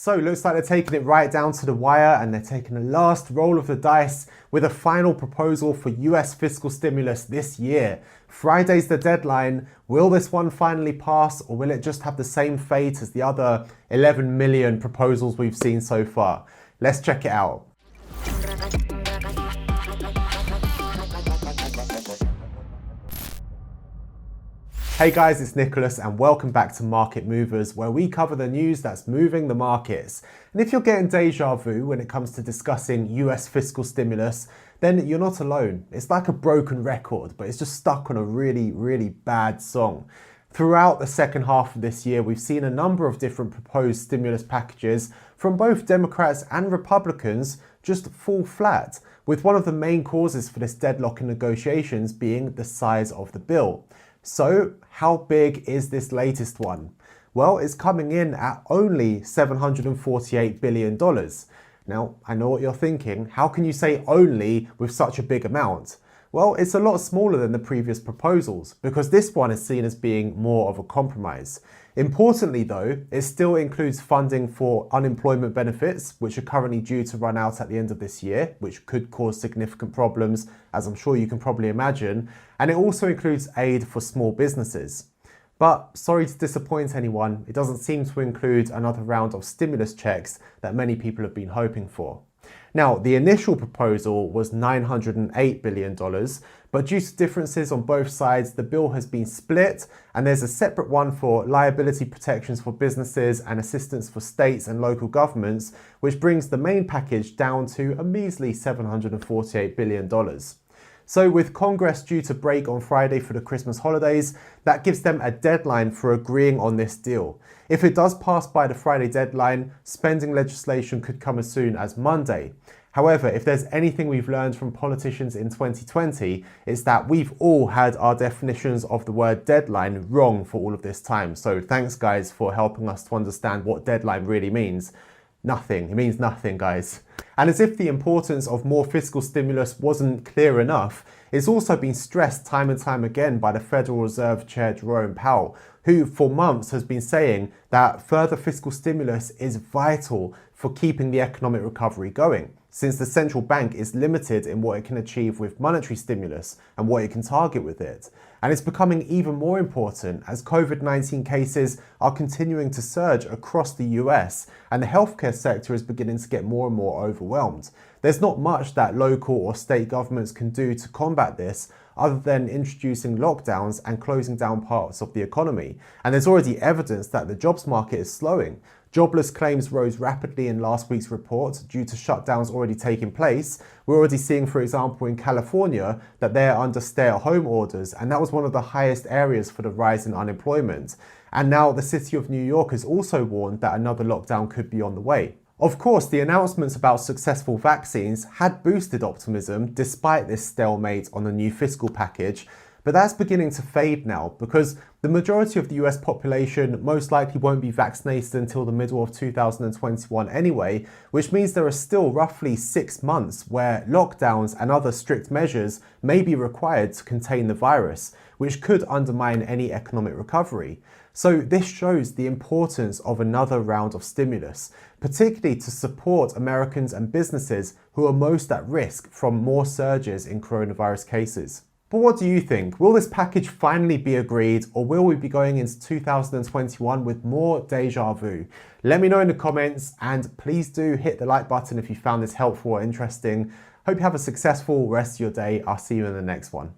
So looks like they're taking it right down to the wire and they're taking the last roll of the dice with a final proposal for US fiscal stimulus this year. Friday's the deadline. Will this one finally pass, or will it just have the same fate as the other 11 million proposals we've seen so far? Let's check it out. Hey guys, it's Nicholas and welcome back to Market Movers, where we cover the news that's moving the markets. And if you're getting deja vu when it comes to discussing US fiscal stimulus, then you're not alone. It's like a broken record, but it's just stuck on a really bad song. Throughout the second half of this year, we've seen a number of different proposed stimulus packages from both Democrats and Republicans just fall flat, with one of the main causes for this deadlock in negotiations being the size of the bill. So, how big is this latest one? Well, it's coming in at only $748 billion. Now, I know what you're thinking. How can you say only with such a big amount? Well, it's a lot smaller than the previous proposals because this one is seen as being more of a compromise. Importantly though, it still includes funding for unemployment benefits, which are currently due to run out at the end of this year, which could cause significant problems, as I'm sure you can probably imagine. And it also includes aid for small businesses. But sorry to disappoint anyone, it doesn't seem to include another round of stimulus checks that many people have been hoping for. Now, the initial proposal was $908 billion, but due to differences on both sides, the bill has been split, and there's a separate one for liability protections for businesses and assistance for states and local governments, which brings the main package down to a measly $748 billion. So with Congress due to break on Friday for the Christmas holidays, that gives them a deadline for agreeing on this deal. If it does pass by the Friday deadline, spending legislation could come as soon as Monday. However, if there's anything we've learned from politicians in 2020, it's that we've all had our definitions of the word deadline wrong for all of this time. So thanks guys for helping us to understand what deadline really means. Nothing. It means nothing, guys. And as if the importance of more fiscal stimulus wasn't clear enough, it's also been stressed time and time again by the Federal Reserve Chair Jerome Powell, who for months has been saying that further fiscal stimulus is vital for keeping the economic recovery going, since the central bank is limited in what it can achieve with monetary stimulus and what it can target with it. And it's becoming even more important as COVID-19 cases are continuing to surge across the US and the healthcare sector is beginning to get more and more overwhelmed. There's not much that local or state governments can do to combat this other than introducing lockdowns and closing down parts of the economy. And there's already evidence that the jobs market is slowing. Jobless claims rose rapidly in last week's report due to shutdowns already taking place. We're already seeing, for example, in California that they're under stay-at-home orders, and that was one of the highest areas for the rise in unemployment. And now the city of New York has also warned that another lockdown could be on the way. Of course, the announcements about successful vaccines had boosted optimism despite this stalemate on the new fiscal package, but that's beginning to fade now because the majority of the US population most likely won't be vaccinated until the middle of 2021 anyway, which means there are still roughly 6 months where lockdowns and other strict measures may be required to contain the virus, which could undermine any economic recovery. So this shows the importance of another round of stimulus, particularly to support Americans and businesses who are most at risk from more surges in coronavirus cases. But what do you think? Will this package finally be agreed, or will we be going into 2021 with more deja vu? Let me know in the comments, and please do hit the like button if you found this helpful or interesting. Hope you have a successful rest of your day. I'll see you in the next one.